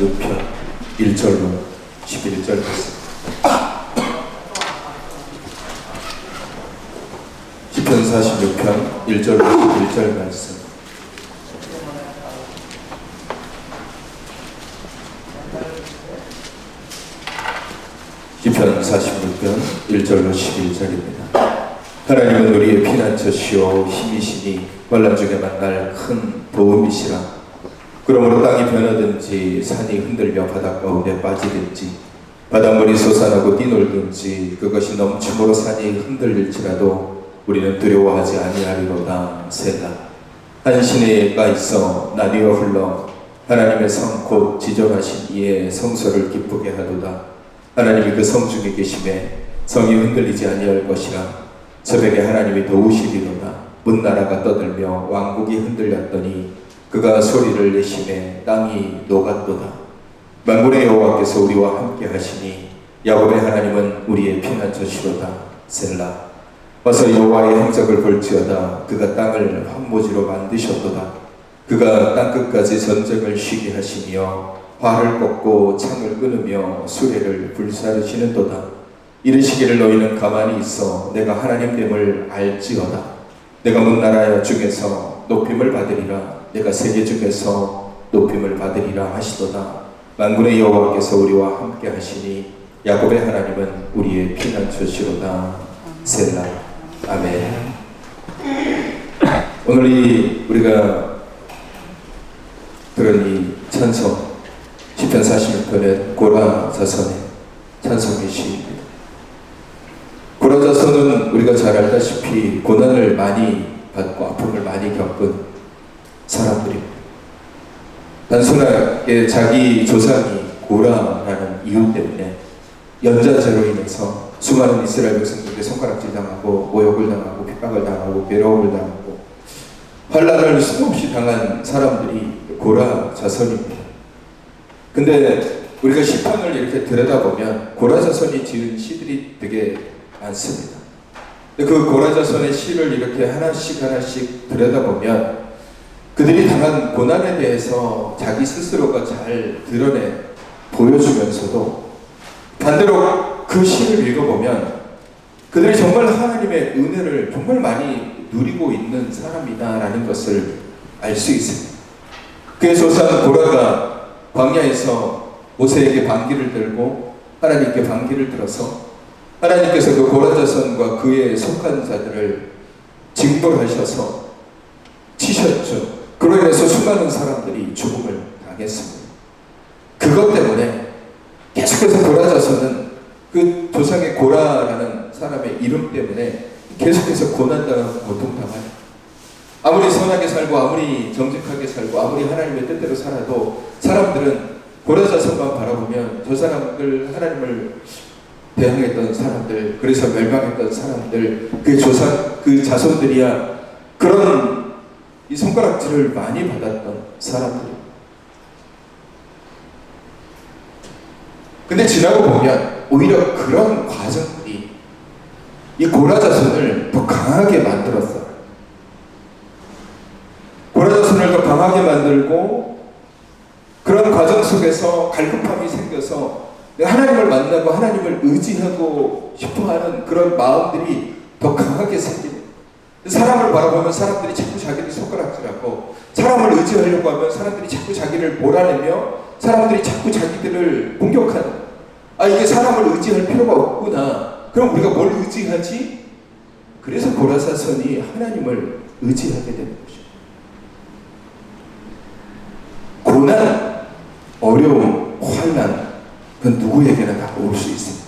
46편 1절로 11절 말씀. 시편 46편 1절로 11절 말씀. 시편 46편 1절로 11절입니다. 하나님은 우리의 피난처시오 힘이시니 환난 중에 만날 큰 도움이시라. 그러므로 땅이 변하든지 산이 흔들려 바닷 가운데 빠지든지 바닷물이 솟아나고 뛰놀든지 그것이 넘침으로 산이 흔들릴지라도 우리는 두려워하지 아니하리로다. 셀라. 한 시내가 있어 나뉘어 흘러 하나님의 성 곧 지정하신 이의 성소를 기쁘게 하도다. 하나님이 그 성 중에 계심에 성이 흔들리지 아니할 것이라. 새벽에 하나님이 도우시리로다. 문나라가 떠들며 왕국이 흔들렸더니 그가 소리를 내심에 땅이 녹았도다. 만군의 여호와께서 우리와 함께 하시니 야곱의 하나님은 우리의 피난처시로다. 셀라. 와서 여호와의 행적을 볼지어다. 그가 땅을 황무지로 만드셨도다. 그가 땅끝까지 전쟁을 쉬게 하시며 활을 꺾고 창을 끊으며 수레를 불사르시는도다. 이르시기를 너희는 가만히 있어 내가 하나님됨을 알지어다. 내가 문나라 중에서 높임을 받으리라. 내가 세계 중에서 높임을 받으리라 하시도다. 만군의 여호와께서 우리와 함께 하시니 야곱의 하나님은 우리의 피난처시로다. 셀라. 아멘. 오늘 우리가 들은 이 찬송 시편 46편의 고라 자선의 찬송의 시입니다. 고라 자선은 우리가 잘 알다시피 고난을 많이 받고 아픔을 많이 겪은 사람들입니다. 단순하게 자기 조상이 고라라는 이유 때문에 연자제로 인해서 수많은 이스라엘 백성들에게 손가락질 당하고 모욕을 당하고 핍박을 당하고 괴로움을 당하고 환난을 수없이 당한 사람들이 고라 자손입니다. 근데 우리가 시편을 이렇게 들여다보면 고라 자손이 지은 시들이 되게 많습니다. 그 고라 자손의 시를 이렇게 하나씩 들여다보면 그들이 당한 고난에 대해서 자기 스스로가 잘 드러내 보여주면서도 반대로 그 시를 읽어보면 그들이 정말 하나님의 은혜를 정말 많이 누리고 있는 사람이다라는 것을 알 수 있습니다. 그의 조상 고라가 광야에서 모세에게 반기를 들고 하나님께 반기를 들어서 하나님께서 그 고라 자손과 그에 속한 자들을 징벌하셔서 치셨죠. 그로 인해서 수많은 사람들이 죽음을 당했습니다. 그것 때문에 계속해서 고라 자손은 그 조상의 고라라는 사람의 이름 때문에 계속해서 고난당하고 고통당하요. 아무리 선하게 살고 아무리 정직하게 살고 아무리 하나님의 뜻대로 살아도 사람들은 고라 자손만 바라보면 저 사람들 하나님을 대항했던 사람들, 그래서 멸망했던 사람들, 그 조상, 그 자손들이야 그런 이 손가락질을 많이 받았던 사람들입니다. 근데 지나고 보면 오히려 그런 과정들이 이 고라 자손을 더 강하게 만들었어요. 고라 자손을 더 강하게 만들고 그런 과정 속에서 갈급함이 생겨서 하나님을 만나고 하나님을 의지하고 싶어하는 그런 마음들이 더 강하게 생깁니다. 사람을 바라보면 사람들이 자꾸 자기를 손가락질하고 사람을 의지하려고 하면 사람들이 자꾸 자기를 몰아내며 사람들이 자꾸 자기들을 공격하는 이게 사람을 의지할 필요가 없구나. 그럼 우리가 뭘 의지하지? 그래서 고라 자손이 하나님을 의지하게 되는 것이죠. 고난, 어려움, 환난 그건 누구에게나 다 올 수 있습니다.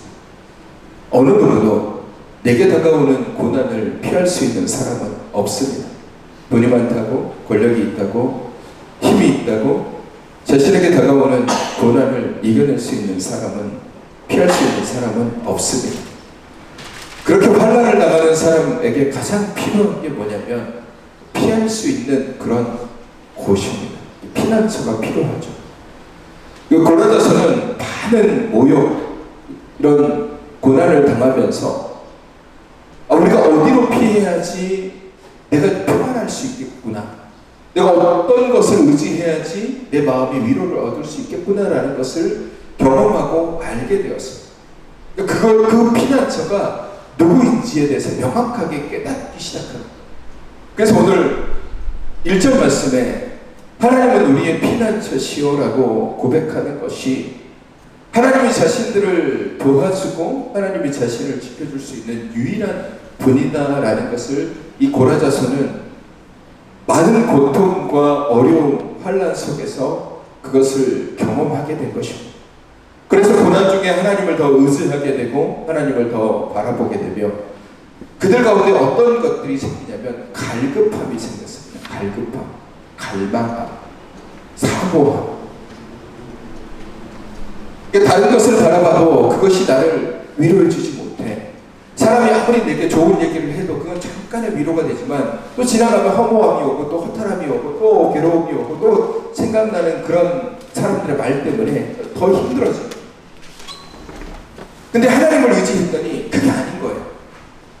어느 누구도 내게 다가오는 고난을 피할 수 있는 사람은 없습니다. 돈이 많다고, 권력이 있다고, 힘이 있다고 자신에게 다가오는 고난을 이겨낼 수 있는 사람은 피할 수 있는 사람은 없습니다. 그렇게 환난을 당하는 사람에게 가장 필요한 게 뭐냐면 피할 수 있는 그런 곳입니다. 피난처가 필요하죠. 고라 자손은 많은 모욕, 이런 고난을 당하면서 우리가 어디로 피해야지 내가 평안할 수 있겠구나. 내가 어떤 것을 의지해야지 내 마음이 위로를 얻을 수 있겠구나라는 것을 경험하고 알게 되었습니다. 그 피난처가 누구인지에 대해서 명확하게 깨닫기 시작합니다. 그래서 오늘 1절 말씀에 하나님은 우리의 피난처시오라고 고백하는 것이 하나님이 자신들을 도와주고 하나님이 자신을 지켜줄 수 있는 유일한 분이다라는 것을 이 고라자손은 많은 고통과 어려움, 환난 속에서 그것을 경험하게 된 것입니다. 그래서 고난 중에 하나님을 더 의지하게 되고 하나님을 더 바라보게 되며 그들 가운데 어떤 것들이 생기냐면 갈급함이 생겼습니다. 갈급함, 갈망함, 사모함. 다른 것을 바라봐도 그것이 나를 위로해 주지 못해. 사람이 아무리 내게 좋은 얘기를 해도 그건 잠깐의 위로가 되지만 또 지나가면 허무함이 오고 또 허탈함이 오고 또 괴로움이 오고 또 생각나는 그런 사람들의 말 때문에 더 힘들어져요. 근데 하나님을 의지했더니 그게 아닌 거예요.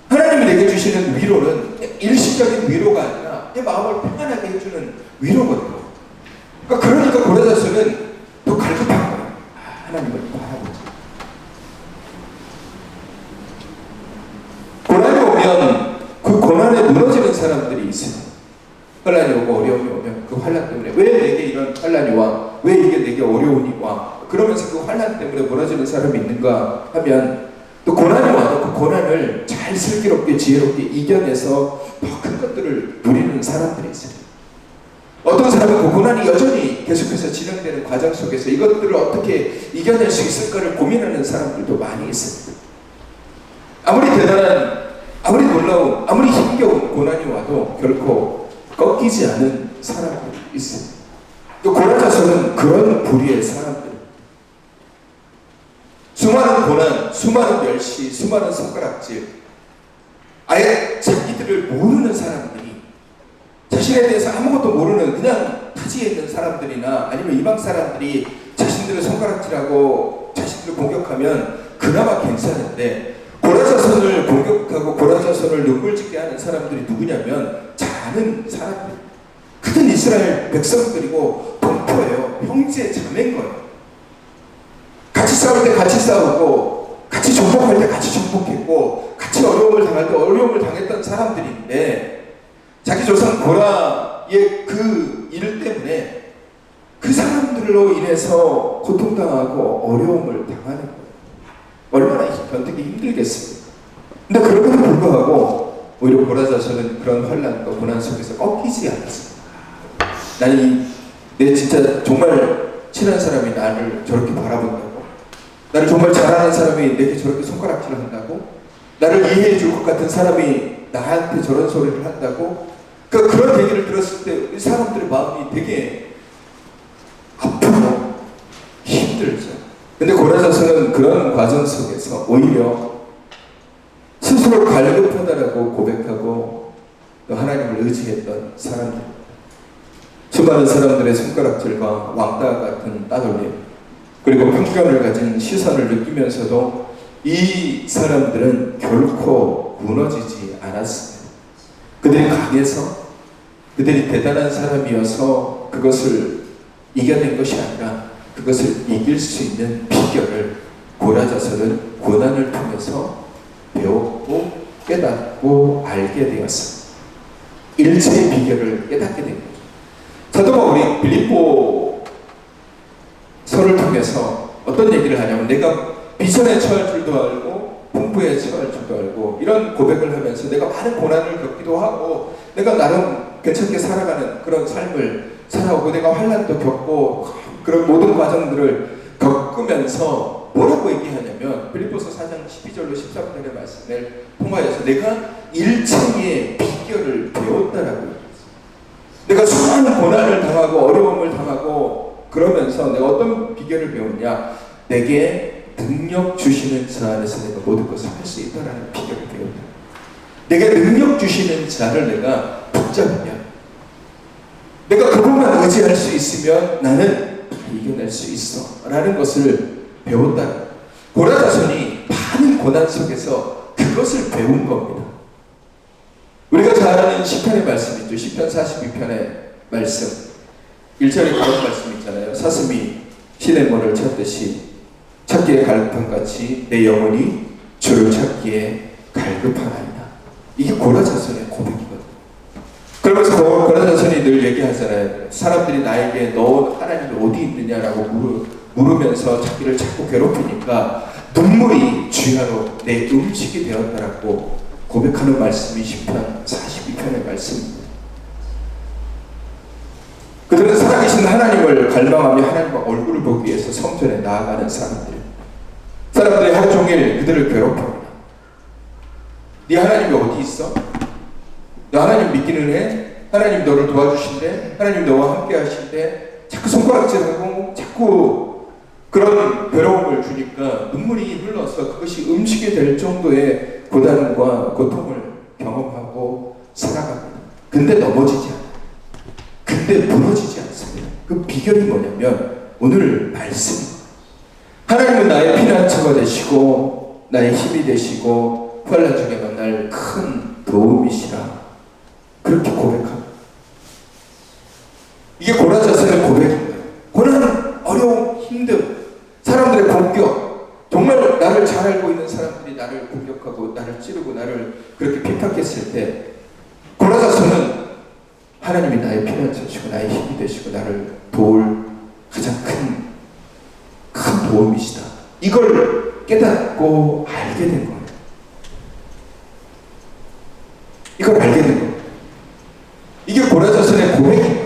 하나님이 내게 주시는 위로는 일시적인 위로가 아니라 내 마음을 평안하게 해주는 위로거든요. 그러니까 고라자손은 더 갈급한 거예요. 하나님을 바라보자. 고난이 오면 그 고난에 무너지는 사람들이 있어요. 환란이 오고 어려움이 오면 그 환란 때문에 왜 내게 이런 환란이 와? 왜 이게 내게 어려움이 와? 그러면서 그 환란 때문에 무너지는 사람이 있는가 하면 또 고난이 와도 그 고난을 잘 슬기롭게 지혜롭게 이겨내서 더 큰 것들을 누리는 사람들이 있어요. 어떤 사람은 그 고난이 여전히 계속해서 진행되는 과정 속에서 이것들을 어떻게 이겨낼 수 있을까를 고민하는 사람들도 많이 있습니다. 아무리 대단한, 아무리 놀라운, 아무리 힘겨운 고난이 와도 결코 꺾이지 않은 사람들이 있습니다. 또 고라자손은 그런 부류의 사람들. 수많은 고난, 수많은 멸시, 수많은 손가락질, 아예 자기들을 모르는 사람들이 자신에 대해서 아무것도 모르는 그냥 타지에 있는 사람들이나 아니면 이방 사람들이 자신들을 손가락질하고 자신들을 공격하면 그나마 괜찮은데 고라자손을 공격하고 고라자손을 눈물짓게 하는 사람들이 누구냐면 작은 사람들, 큰 이스라엘 백성들이고 동포예요. 형제 자매인 거예요. 같이 싸울 때 같이 싸우고 같이 정복할 때 같이 정복했고 같이 어려움을 당할 때 어려움을 당했던 사람들인데 자기 조상 고라의 그 일 때문에 그 사람들로 인해서 고통당하고 어려움을 당하는 거예요. 얼마나 견디기 힘들겠습니까? 근데 그럼에도 불구하고 오히려 고라자손은 그런 환난과 고난 속에서 꺾이지 않았습니다. 나는 내 진짜 정말 친한 사람이 나를 저렇게 바라본다고, 나를 정말 잘하는 사람이 내게 저렇게 손가락질을 한다고, 나를 이해해 줄 것 같은 사람이 나한테 저런 소리를 한다고, 그런 얘기를 들었을 때 사람들의 마음이 되게 아프고 힘들죠. 근데 고라자손은 그런 과정 속에서 오히려 스스로 갈급하다라고 고백하고 또 하나님을 의지했던 사람들, 수많은 사람들의 손가락질과 왕따 같은 따돌림, 그리고 편견을 가진 시선을 느끼면서도 이 사람들은 결코 무너지지 않았습니다. 그들이 강해서, 그들이 대단한 사람이어서 그것을 이겨낸 것이 아니라 그것을 이길 수 있는 비결을 고라자손은 고난을 통해서 배웠고 깨닫고 알게 되었습니다. 일체의 비결을 깨닫게 된 거죠. 사도 바울이 빌립보서를 통해서 어떤 얘기를 하냐면 내가 비전에 처할 줄도 알고 풍부에 처할 줄도 알고 이런 고백을 하면서 내가 많은 고난을 겪기도 하고 내가 나름 괜찮게 살아가는 그런 삶을 살아오고 내가 환난도 겪고 그런 모든 과정들을 겪으면서 뭐라고 얘기하냐면 빌립보서 4장 12절로 13절의 말씀을 통하여서 내가 일체의 비결을 배웠다라고 얘기했어요. 내가 수많은 고난을 당하고 어려움을 당하고 그러면서 내가 어떤 비결을 배웠냐, 내게 능력 주시는 자 안에서 내가 모든 것을 할 수 있다라는 비결을 배웠다. 내게 능력 주시는 자를 내가 붙잡으면, 내가 그분만 의지할 수 있으면 나는 이겨낼 수 있어 라는 것을 배웠다. 고라자손이 많은 고난 속에서 그것을 배운 겁니다. 우리가 잘 아는 시편의 말씀이죠. 시편 42편에 말씀 1절에 그런 말씀 있잖아요. 사슴이 시냇물을 찾듯이 찾기에 갈급함같이 내 영혼이 주를 찾기에 갈급하나이다. 이게 고라자손의 고백이거든요. 그러면서 고라자손이 늘 얘기하잖아요. 사람들이 나에게 너 하나님이 어디 있느냐라고 물으면서 자기를 자꾸 괴롭히니까 눈물이 주야로 내 음식이 되었다라고 고백하는 말씀이 시편 42편의 말씀입니다. 그들은 살아계신 하나님을 갈망하며 하나님과 얼굴을 보기 위해서 성전에 나아가는 사람들이 하루 종일 그들을 괴롭힙니다. 네 하나님이 어디 있어? 너 하나님 믿기는 해? 하나님 너를 도와주신대? 하나님 너와 함께 하신대? 자꾸 손가락질하고 자꾸 그런 괴로움을 주니까 눈물이 흘러서 그것이 음식이 될 정도의 고단과 고통을 경험하고 살아갑니다. 근데 넘어지지 않아요. 근데 무너지지 않습니다. 그 비결이 뭐냐면 오늘 말씀입니다. 하나님은 나의 피난처가 되시고 나의 힘이 되시고 환난 중에 만날 큰 도움이시라 그렇게 고백합니다. 이게 고라자손의 고백입니다. 고난, 어려움, 힘듦, 사람들의 공격, 정말 나를 잘 알고 있는 사람들이 나를 공격하고 나를 찌르고 나를 그렇게 핍박했을 때 고라자손은 하나님이 나의 피난처시고 나의 힘이 되시고 나를 도울 가장 큰 도움이시다. 이걸 깨닫고 알게 된 거예요. 이걸 알게 된 거예요. 이게 고라자손의 고백이에요.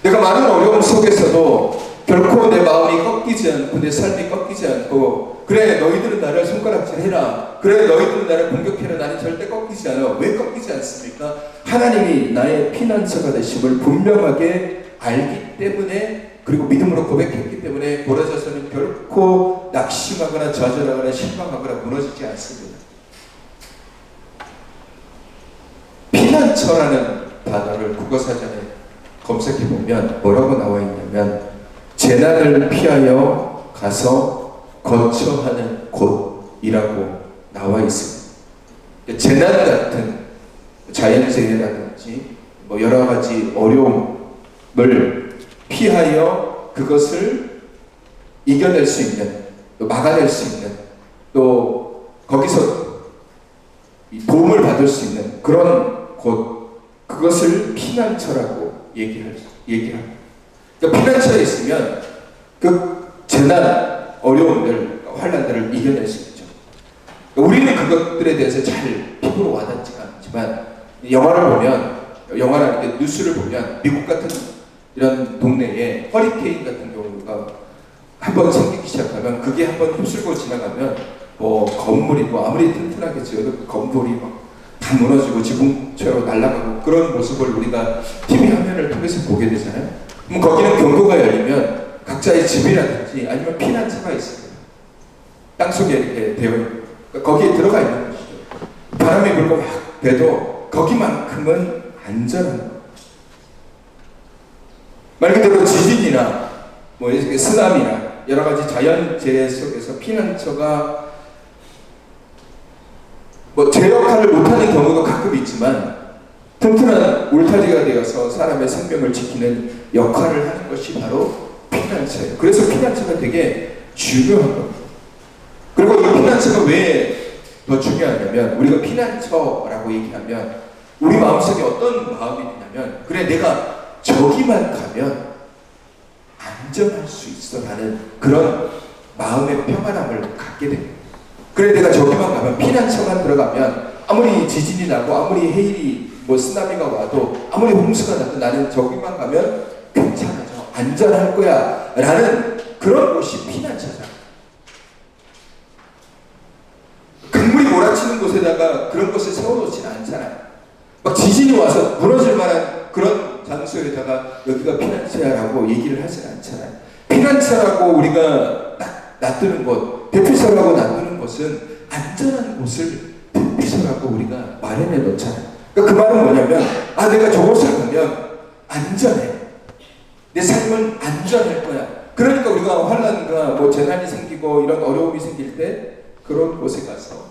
내가 많은 어려움 속에서도 결코 내 마음이 꺾이지 않고 내 삶이 꺾이지 않고 그래 너희들은 나를 손가락질해라 그래 너희들은 나를 공격해라 나는 절대 꺾이지 않아. 왜 꺾이지 않습니까? 하나님이 나의 피난처가 되심을 분명하게 알기 때문에 그리고 믿음으로 고백했기 때문에 고라자손은 결코 낙심하거나 좌절하거나 실망하거나 무너지지 않습니다. 피난처라는 단어를 국어사전에 검색해보면 뭐라고 나와 있냐면 재난을 피하여 가서 거처하는 곳이라고 나와 있습니다. 재난 같은 자연재해라든지 뭐 여러 가지 어려움을 피하여 그것을 이겨낼 수 있는 또 막아낼 수 있는 또 거기서 도움을 받을 수 있는 그런 곳 그것을 피난처라고 얘기합니다. 그러니까 피난처에 있으면 그 재난, 어려움들, 환난들을 이겨낼 수 있죠. 우리는 그것들에 대해서 잘 피부로 와닿지가 않지만 영화를 보면 영화나 뉴스를 보면 미국 같은 이런 동네에 허리케인 같은 경우가 한번 생기기 시작하면 그게 한번 휩쓸고 지나가면 뭐 건물이 뭐 아무리 튼튼하게 지어도 그 건물이 막 다 무너지고 지붕처럼 날아가고 그런 모습을 우리가 TV 화면을 통해서 보게 되잖아요. 그럼 거기는 경보가 열리면 각자의 집이라든지 아니면 피난처가 있습니다. 땅속에 이렇게 되어 있는 그러니까 거기에 들어가 있는 것이죠. 바람이 불고 막 돼도 거기만큼은 안전한 거예요. 말 그대로 지진이나 뭐 쓰나미나 여러 가지 자연재해 속에서 피난처가 뭐 제 역할을 못하는 경우도 가끔 있지만 튼튼한 울타리가 되어서 사람의 생명을 지키는 역할을 하는 것이 바로 피난처예요. 그래서 피난처가 되게 중요한 겁니다. 그리고 이 피난처가 왜 더 중요하냐면 우리가 피난처라고 얘기하면 우리 마음속에 어떤 마음이 드냐면 그래 내가 저기만 가면 안전할 수 있어 라는 그런 마음의 평안함을 갖게 됩니다. 그래 내가 저기만 가면 피난처만 들어가면 아무리 지진이 나고 아무리 해일이 뭐 쓰나미가 와도 아무리 홍수가 나도 나는 저기만 가면 괜찮아져 안전할 거야 라는 그런 곳이 피난처잖아. 강물이 몰아치는 곳에다가 그런 것을 세워놓지는 않잖아요. 막 지진이 와서 무너질 만한 그런 장소에다가 여기가 피난처야라고 얘기를 하진 않잖아요. 피난처라고 우리가 딱 놔두는 곳, 대피소라고 놔두는 곳은 안전한 곳을 대피소라고 우리가 마련해 놓잖아요. 그러니까 그 말은 뭐냐면 내가 저곳을 가면 안전해. 내 삶은 안전할 거야. 그러니까 우리가 환난과 뭐 재난이 생기고 이런 어려움이 생길 때 그런 곳에 가서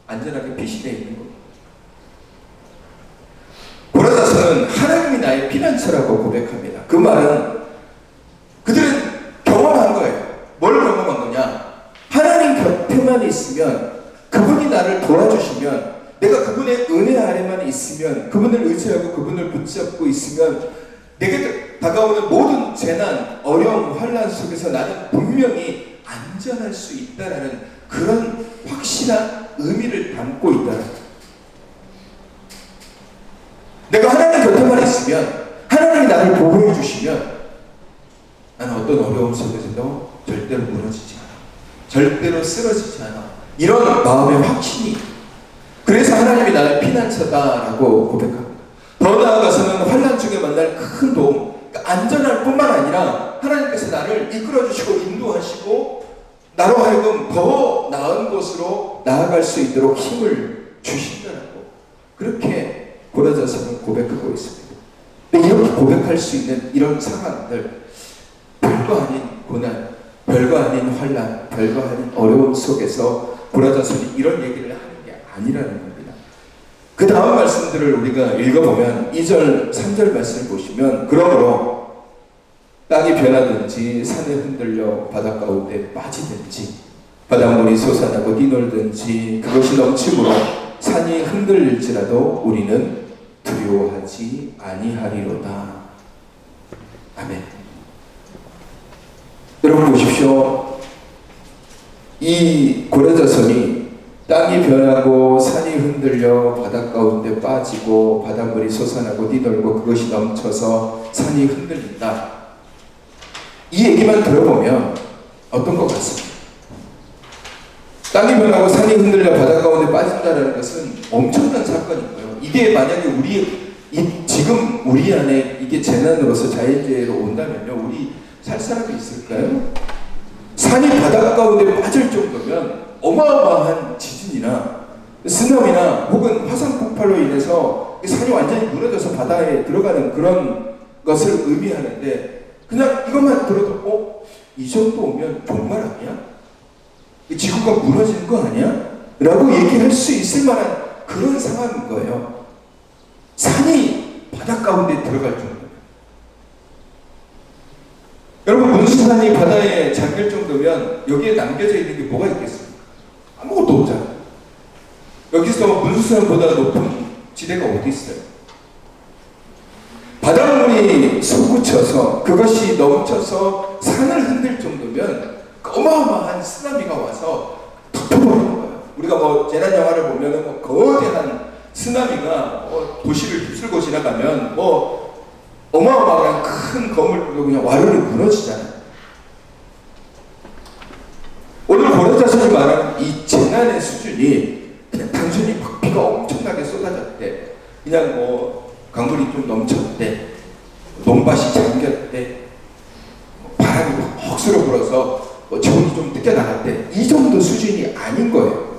안전하게 피신해 있는 겁니다. 고라자서는 하나님이 나의 피난처라고 고백합니다. 그 말은 그들은 경험한 거예요. 뭘 경험한 거냐? 하나님 곁에만 있으면, 그분이 나를 도와주시면, 내가 그분의 은혜 아래만 있으면, 그분을 의지하고 그분을 붙잡고 있으면 내게 다가오는 모든 재난, 어려움, 환난 속에서 나는 분명히 안전할 수 있다라는 그런 확실한 의미를 담고 있다. 내가 하나님 곁에만 있으면, 하나님이 나를 보호해 주시면 나는 어떤 어려움 속에서도 절대로 무너지지 않아. 절대로 쓰러지지 않아. 이런 마음의 확신이, 그래서 하나님이 나의 피난처다라고 고백합니다. 더 나아가서는 환난 중에 만날 큰 도움, 그러니까 안전할 뿐만 아니라 하나님께서 나를 이끌어주시고 인도하시고 나로 하여금 더 나은 곳으로 나아갈 수 있도록 힘을 주신다라고, 그렇게 고라자서는 고백하고 있습니다. 근데 이렇게 고백할 수 있는 이런 상황들, 별거 아닌 고난, 별거 아닌 환난, 별거 아닌 어려움 속에서 고라자서는 이런 얘기를 하는 게 아니라는 겁니다. 그 다음 말씀들을 우리가 읽어보면 2절, 3절 말씀을 보시면, 그러므로 땅이 변하든지 산에 흔들려 바닷 가운데 빠지든지 바닷물이 솟아나고 뛰놀든지 그것이 넘침으로 산이 흔들릴지라도 우리는 두려워하지 아니하리로다. 아멘. 여러분 보십시오. 이 고라자서니 땅이 변하고 산이 흔들려 바닷 가운데 빠지고 바닷물이 솟아나고 뛰놀고 그것이 넘쳐서 산이 흔들린다. 이 얘기만 들어보면 어떤 것 같습니다. 땅이 변하고 산이 흔들려 바닷 가운데 빠진다는 것은 엄청난 사건이고요. 이게 만약에 지금 우리 안에 이게 재난으로서 자연재해로 온다면요, 우리 살 사람이 있을까요? 산이 바닷 가운데 빠질 정도면 어마어마한 지진이나 쓰나미나 혹은 화산 폭발로 인해서 산이 완전히 무너져서 바다에 들어가는 그런 것을 의미하는데, 그냥 이것만 들어도 이 정도 오면 종말 아니야? 지구가 무너지는 거 아니야? 라고 얘기할 수 있을 만한 그런 상황인 거예요. 산이 바닷 가운데 들어갈 정도. 여러분, 문수산이 바다에 잠길 정도면 여기에 남겨져 있는 게 뭐가 있겠습니까? 아무것도 없잖아요. 여기서 문수산보다 높은 지대가 어디 있어요? 바닷물이 솟구쳐서 그것이 넘쳐서 산을 흔들 정도면 어마어마한 쓰나미가 와서 덮어버리는 거예요. 우리가 재난 영화를 보면은 거대한 쓰나미가 도시를 휩쓸고 지나가면 어마어마한 큰 건물도 그냥 와르르 무너지잖아요. 오늘 고라자서이 말하는 이 재난의 수준이 그냥 단순히 비가 엄청나게 쏟아졌대, 그냥 강물이 좀 넘쳤대, 논밭이 잠겼대, 바람이 억수로 불어서 저온이 좀 뜯겨나갔대, 이 정도 수준이 아닌 거예요.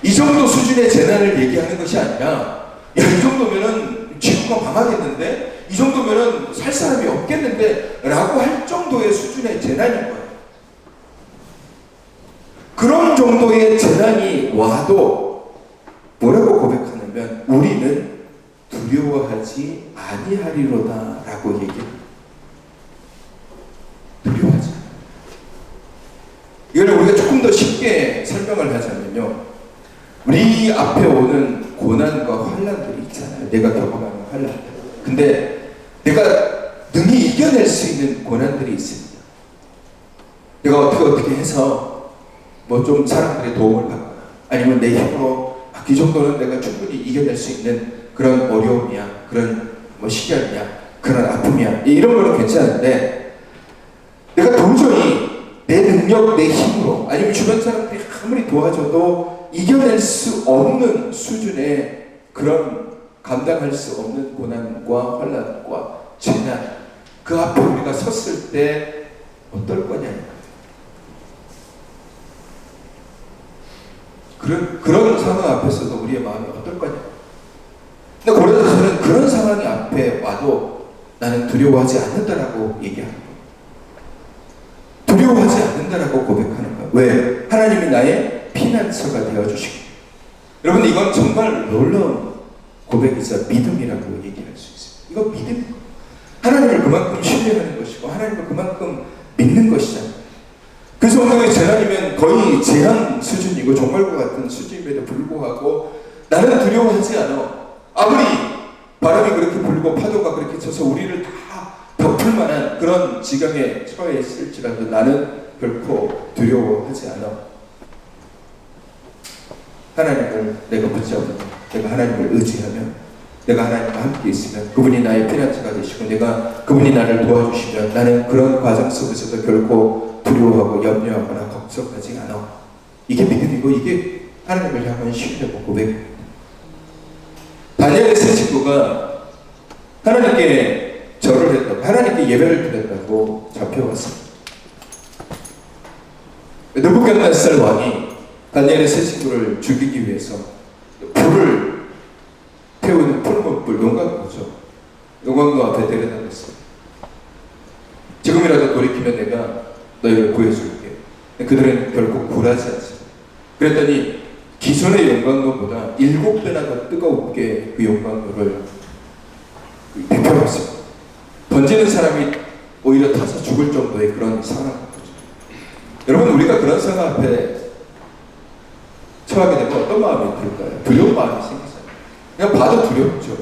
이 정도 수준의 재난을 얘기하는 것이 아니라, 이 정도면은 지구가 망하겠는데, 이 정도면은 살 사람이 없겠는데 라고 할 정도의 수준의 재난인 거예요. 그런 정도의 재난이 와도 뭐라고 고백하냐면, 우리는 두려워하지 아니하리로다 라고 얘기합니다. 두려워하지 않아요. 이걸 우리가 조금 더 쉽게 설명을 하자면요, 우리 앞에 오는 고난과 환난들이 있잖아요. 내가 겪어가는 환난들. 근데 내가 능히 이겨낼 수 있는 고난들이 있습니다. 내가 어떻게 해서 좀 사람들의 도움을 받거나, 아니면 내 힘으로 이 정도는 내가 충분히 이겨낼 수 있는 그런 어려움이야, 그런 시련이야, 그런 아픔이야, 이런 거는 괜찮은데, 내가 도저히 내 능력, 내 힘으로, 아니면 주변 사람들이 아무리 도와줘도 이겨낼 수 없는 수준의 그런 감당할 수 없는 고난과 환난과 재난, 그 앞에 우리가 섰을 때 어떨 거냐. 그런 상황 앞에서도 우리의 마음이 어떨 거냐. 근데 고라자서는 그런 상황이 앞에 와도 나는 두려워하지 않는다라고 얘기하는 거예요. 두려워하지 않는다라고 고백하는 거예요. 왜? 하나님이 나의 피난처가 되어주시고. 여러분, 이건 정말 놀라운 고백이자 믿음이라고 얘기할 수 있습니다. 이거 믿음. 하나님을 그만큼 신뢰하는 것이고 하나님을 그만큼 믿는 것이잖아요. 그래서 오늘 재난이면 거의 제한 수준이고 종말과 같은 수준임에도 불구하고 나는 두려워하지 않아. 아무리 바람이 그렇게 불고 파도가 그렇게 쳐서 우리를 다 덮을 만한 그런 지경에 처해 있을지라도 나는 결코 두려워하지 않아. 하나님을 내가 붙잡으면, 내가 하나님을 의지하면, 내가 하나님과 함께 있으면 그분이 나의 피난처가 되시고 내가 그분이 나를 도와주시면 나는 그런 과정 속에서도 결코 두려워하고 염려하거나 걱정하지 않아. 이게 믿음이고 이게 하나님을 향한 신뢰고 고백입니다. 다니엘의 세 친구가 하나님께 절을 했다고, 하나님께 예배를 드렸다고 잡혀왔습니다. 느부갓네살 왕이 다니엘의 세 친구를 죽이기 위해서 불을 태우는 푸른불, 용광로죠. 용광로 앞에 데려다 놨어요. 지금이라도 돌이키면 내가 너희를 구해줄게. 그들은 결국 굴하지 않습니다. 그랬더니 기존의 용광로보다 7배나 더 뜨겁게 그 용광로를 베펴놨습니다. 던지는 사람이 오히려 타서 죽을 정도의 그런 상황인 거죠. 여러분, 우리가 그런 상황 앞에 처하게 되면 어떤 마음이 들까요? 두려운 마음이 생기잖아요. 그냥 봐도 두렵죠.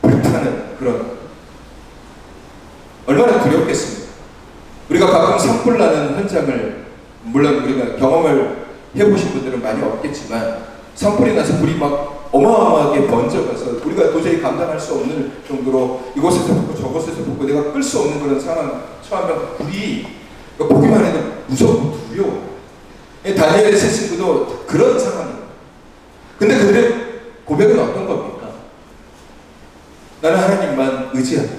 불타는 그런, 얼마나 두렵겠습니까? 우리가 가끔 산불 나는 현장을, 물론 우리가 경험을 해보신 분들은 많이 없겠지만 산불이 나서 불이 막 어마어마하게 번져가서 우리가 도저히 감당할 수 없는 정도로 이곳에서 붙고 저곳에서 붙고 내가 끌 수 없는 그런 상황 처하면 불이 보기만 해도 무섭고 두려워. 다니엘의 세 친구도 그런 상황이에요. 근데 그들의 고백은 어떤 겁니까? 나는 하나님만 의지한다.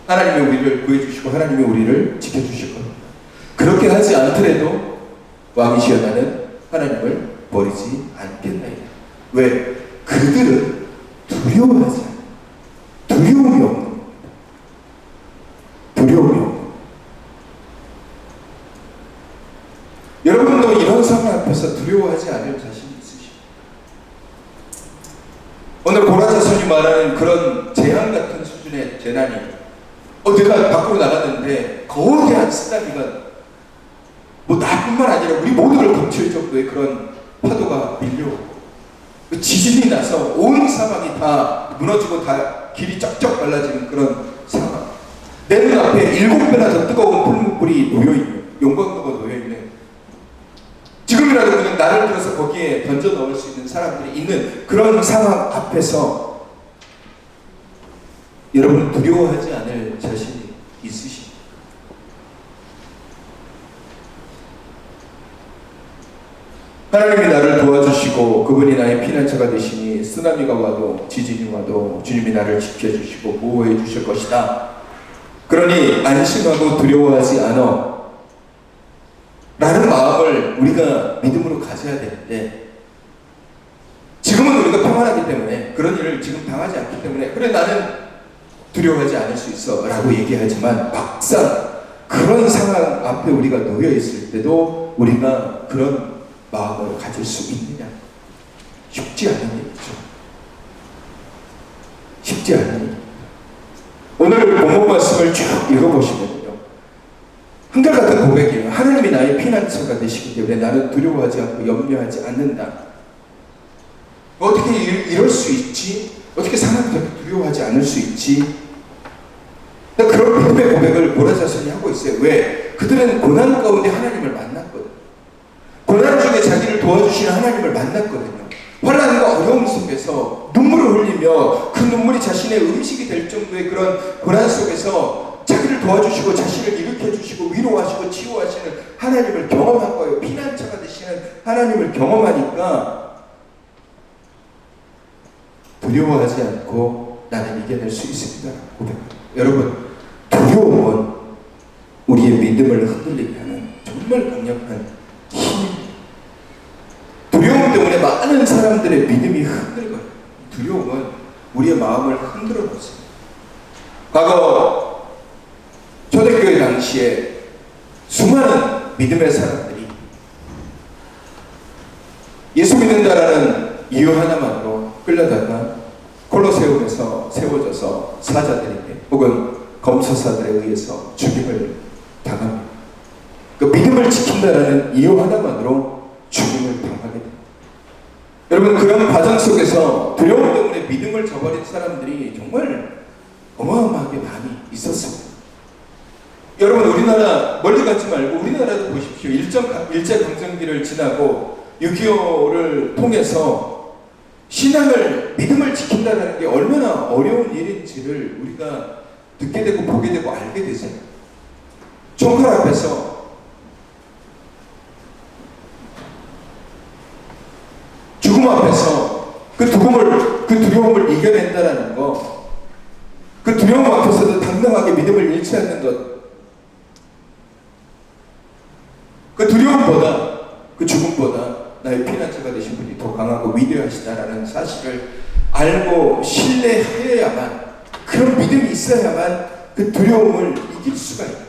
하나님이 우리를 구해주시고 하나님이 우리를 지켜주실 겁니다. 그렇게 하지 않더라도 왕이시여 나는 하나님을 버리지 않겠나이다. 왜? 그들은 두려워하지 않아요. 두려움이 없는 겁니다. 두려움이 없는 겁니다. 여러분도 이런 상황 앞에서 두려워하지 않을 자신이 있으십니까? 오늘 고라자손이 말하는 그런 재앙 같은 수준의 재난이, 내가 밖으로 나갔는데 거대한 쓰나미가 뭐 나뿐만 아니라 우리 모두를 덮칠 정도의 그런 파도가 밀려오고 지진이 나서 온 사방이 다 무너지고 다 길이 쩍쩍 갈라지는 그런 상황. 내 눈앞에 7배나 더 뜨거운 풀무불이 놓여있는, 용광로가 놓여있는, 지금이라도 그냥 나를 들어서 거기에 던져 넣을 수 있는 사람들이 있는 그런 상황 앞에서 여러분은 두려워하지 않을 자신이 있으십니까? 하나님이 나를 도와주시고 그분이 나의 피난처가 되시니 쓰나미가 와도 지진이 와도 주님이 나를 지켜주시고 보호해 주실 것이다. 그러니 안심하고 두려워하지 않아 라는 마음을 우리가 믿음으로 가져야 되는데, 지금은 우리가 평안하기 때문에 그런 일을 지금 당하지 않기 때문에 그래 나는 두려워하지 않을 수 있어 라고 얘기하지만 막상 그런 상황 앞에 우리가 놓여 있을 때도 우리가 그런 마음을 가질 수 있느냐? 쉽지 않은 일이죠. 쉽지 않은 일. 오늘 본문 말씀을 쭉 읽어보시면요, 한결같은 고백이에요. 하나님이 나의 피난처가 되시기 때문에 나는 두려워하지 않고 염려하지 않는다. 어떻게 이럴 수 있지? 어떻게 사람들이 두려워하지 않을 수 있지? 그런 믿음의 고백을 고라자손이 하고 있어요. 왜? 그들은 고난 가운데 하나님을 만났거든요. 고난 중에 자기를 도와주시는 하나님을 만났거든요. 환난과 어려움 속에서 눈물을 흘리며 그 눈물이 자신의 음식이 될 정도의 그런 고난 속에서 자기를 도와주시고 자신을 일으켜주시고 위로하시고 치유하시는 하나님을 경험한 거예요. 피난처가 되시는 하나님을 경험하니까 두려워하지 않고 나는 이겨낼 수 있습니다. 고백합니다. 여러분, 두려움은 우리의 믿음을 흔들리게 하는 정말 강력한 힘입니다. 두려움 때문에 많은 사람들의 믿음이 흔들거려요. 두려움은 우리의 마음을 흔들어 놓습니다. 과거 초대교회 당시에 수많은 믿음의 사람들이 예수 믿는다라는 이유 하나만으로 끌려다가 콜로세움에서 세워져서 사자들에게 혹은 검소사들에 의해서 죽임을 당합니다. 그 믿음을 지킨다는 이유 하나만으로 죽임을 당하게 됩니다. 여러분, 그런 과정 속에서 두려움 때문에 믿음을 저버린 사람들이 정말 어마어마하게 많이 있었습니다. 여러분, 우리나라 멀리 가지 말고 우리나라도 보십시오. 일제강점기를 지나고 6.25를 통해서 신앙을, 믿음을 지킨다는 게 얼마나 어려운 일인지를 우리가 듣게 되고 보게 되고 알게 되잖아요. 총칼 앞에서 죽음 앞에서 그 두려움을 이겨낸다라는 거, 그 두려움 앞에서도 당당하게 믿음을 잃지 않는 것, 그 두려움보다, 그 죽음보다 나의 피난처가 되신 분이 더 강하고 위대하시다라는 사실을 알고 신뢰해야만, 그런 믿음이 있어야만 그 두려움을 이길 수가 있어요.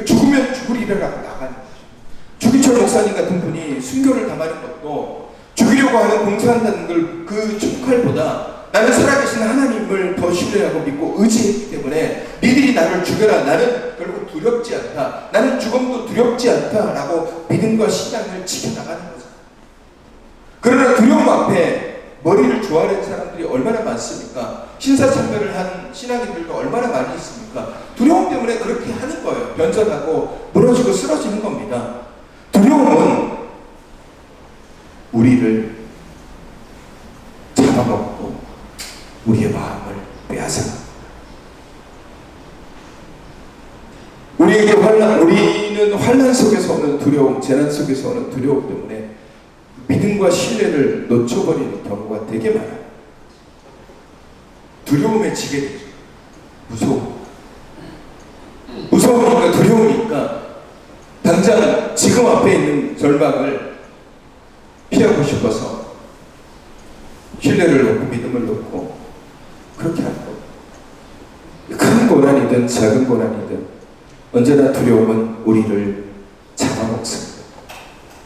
죽으면 죽으리라고 나가는 거죠. 주기철 목사님 같은 분이 순교를 당하는 것도 죽이려고 하는 공사한다는 걸 그 총칼보다 나는 살아계신 하나님을 더 신뢰하고 믿고 의지했기 때문에 니들이 나를 죽여라, 나는 결국 두렵지 않다, 나는 죽음도 두렵지 않다라고 믿음과 신앙을 지켜나가는 거죠. 그러나 두려움 앞에 머리를 조아린 사람들이 얼마나 많습니까? 신사참배를 한 신앙인들도 얼마나 많이 있습니까? 두려움 때문에 그렇게 하는 거예요. 변절하고 무너지고 쓰러지는 겁니다. 두려움은 우리를 잡아먹고 우리의 마음을 빼앗아. 우리는 환난 속에서 오는 두려움, 재난 속에서 오는 두려움 때문에 믿음과 신뢰를 놓쳐버리는 경우가 되게 많아요. 두려움에 지게 되죠. 무서우니까, 두려우니까 당장 지금 앞에 있는 절망을 피하고 싶어서 신뢰를 놓고 믿음을 놓고 그렇게 하는 겁니다. 큰 고난이든 작은 고난이든 언제나 두려움은 우리를 잡아먹습니다.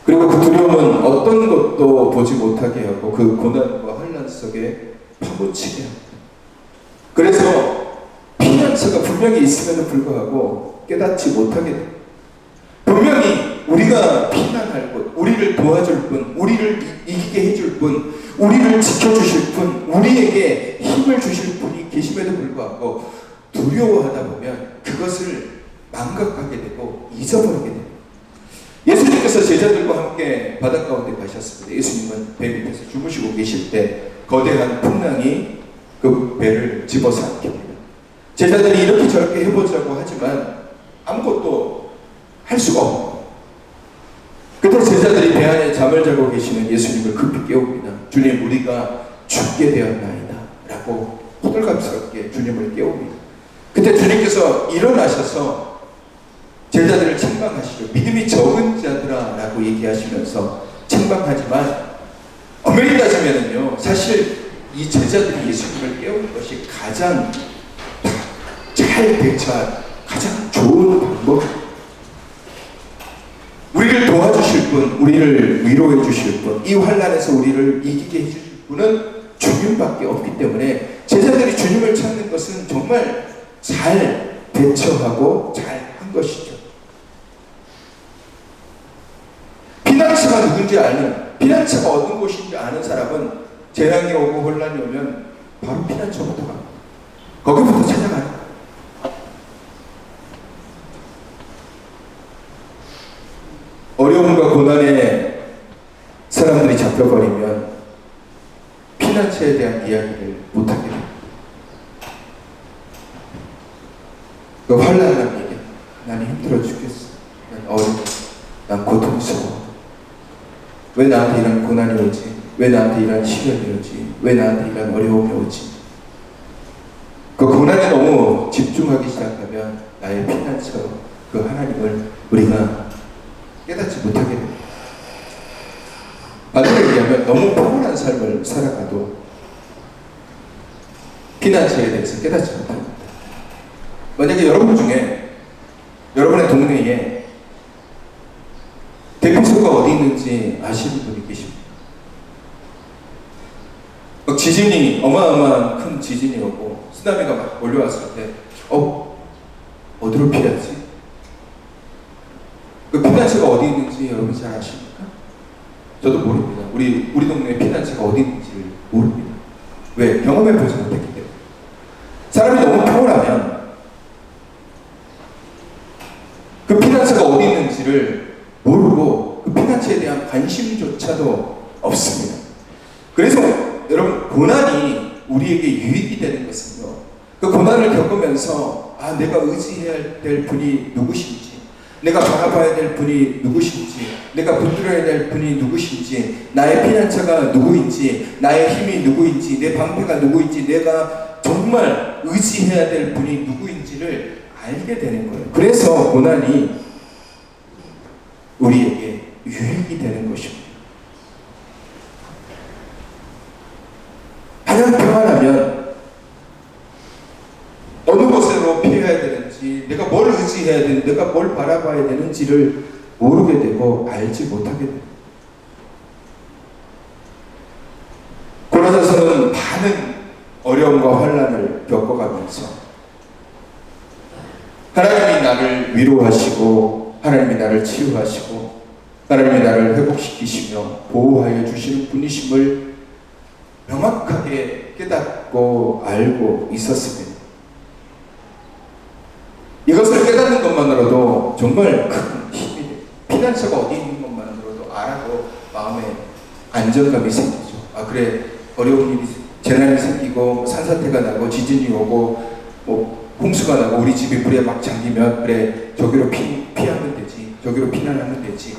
그리고 그 두려움은 어떤 것도 보지 못하게 하고 그 고난과 환난 속에 파묻히게 합니다. 그래서 피난처가 분명히 있음에도 불구하고 깨닫지 못하게 됩니다. 분명히 우리가 피난할 분, 우리를 도와줄 분, 우리를 이기게 해줄 분, 우리를 지켜주실 분, 우리에게 힘을 주실 분이 계심에도 불구하고 두려워하다 보면 그것을 망각하게 되고 잊어버리게 됩니다. 예수님께서 제자들과 함께 바닷가 가운데 가셨습니다. 예수님은 배 밑에서 주무시고 계실 때 거대한 풍랑이 그 배를 집어서 안깁니다. 제자들이 이렇게 저렇게 해보자고 하지만 아무것도 할 수가 없고, 그때 제자들이 배 안에 잠을 자고 계시는 예수님을 급히 깨웁니다. 주님, 우리가 죽게 되었나이다 라고 호들갑스럽게 주님을 깨웁니다. 그때 주님께서 일어나셔서 제자들을 책망하시죠. 믿음이 적은 자들아 라고 얘기하시면서 책망하지만 엄밀히 따지면은요, 사실 이 제자들이 예수님을 깨우는 것이 가장 잘 대처한 가장 좋은 방법입니다. 우리를 도와주실 분, 우리를 위로해 주실 분, 이 환난에서 우리를 이기게 해주실 분은 주님밖에 없기 때문에 제자들이 주님을 찾는 것은 정말 잘 대처하고 잘 한 것이죠. 피난처가 누군지 아는, 피난처가 어떤 곳인지 아는 사람은 재난이 오고 혼란이 오면 바로 피난처부터 갑니다. 거기부터 찾아가는 거예요. 어려움과 고난에 사람들이 잡혀버리면 피난처에 대한 이야기를 못하게 됩니다. 그 환난한 얘기, 난 힘들어 죽겠어, 난 어려워, 난 고통스러워, 왜 나한테 이런 고난이 오지, 왜 나한테 이런 시련이 오지, 왜 나한테 이런 어려움이 오지. 그 고난에 너무 집중하기 시작하면 나의 피난처, 그 하나님을 우리가 깨닫지 못하게 됩니다. 반대로 얘기하면 너무 평온한 삶을 살아가도 피난처에 대해서 깨닫지 못합니다. 만약에 여러분 중에 여러분의 동네에 대피소가 어디 있는지 아시는 분이 계십니다. 지진이 어마어마한 큰 지진이 오고 쓰나미가 막 몰려왔을 때 어디로 피하지? 그 피난처가 어디 있는지 여러분 잘 아십니까? 저도 모릅니다. 우리 동네에 피난처가 어디 있는지를 모릅니다. 왜? 경험해보지 못했기 때문에. 사람이 너무 평온하면 그 피난처가 어디 있는지를 모르고 그 피난처에 대한 관심조차도 없습니다. 그래서 여러분, 고난이 우리에게 유익이 되는 것은요, 그 고난을 겪으면서 내가 의지해야 될 분이 누구신지, 내가 바라봐야 될 분이 누구신지, 내가 붙들어야 될 분이 누구신지, 나의 피난처가 누구인지, 나의 힘이 누구인지, 내 방패가 누구인지, 내가 정말 의지해야 될 분이 누구인지를 알게 되는 거예요. 그래서 고난이 우리에게 유익이 되는 것입니다. 가장 평안하면 어느 곳으로 피해야 되는지, 내가 뭘 의지해야 되는지, 내가 뭘 바라봐야 되는지를 모르게 되고 알지 못하게 됩니다. 고라사서는 많은 어려움과 환난을 겪어가면서 하나님이 나를 위로하시고, 하나님이 나를 치유하시고, 하나님이 나를 회복시키시며 보호하여 주시는 분이심을 명확하게 깨닫고 알고 있었습니다. 이것을 깨닫는 것만으로도 정말 큰 힘이 돼요. 피난처가 어디 있는 것만으로도 알아도 마음에 안정감이 생기죠. 그래, 어려운 일이, 재난이 생기고 산사태가 나고 지진이 오고 홍수가 나고 우리 집이 물에 막 잠기면, 그래, 저기로 피하면 되지, 저기로 피난하면 되지.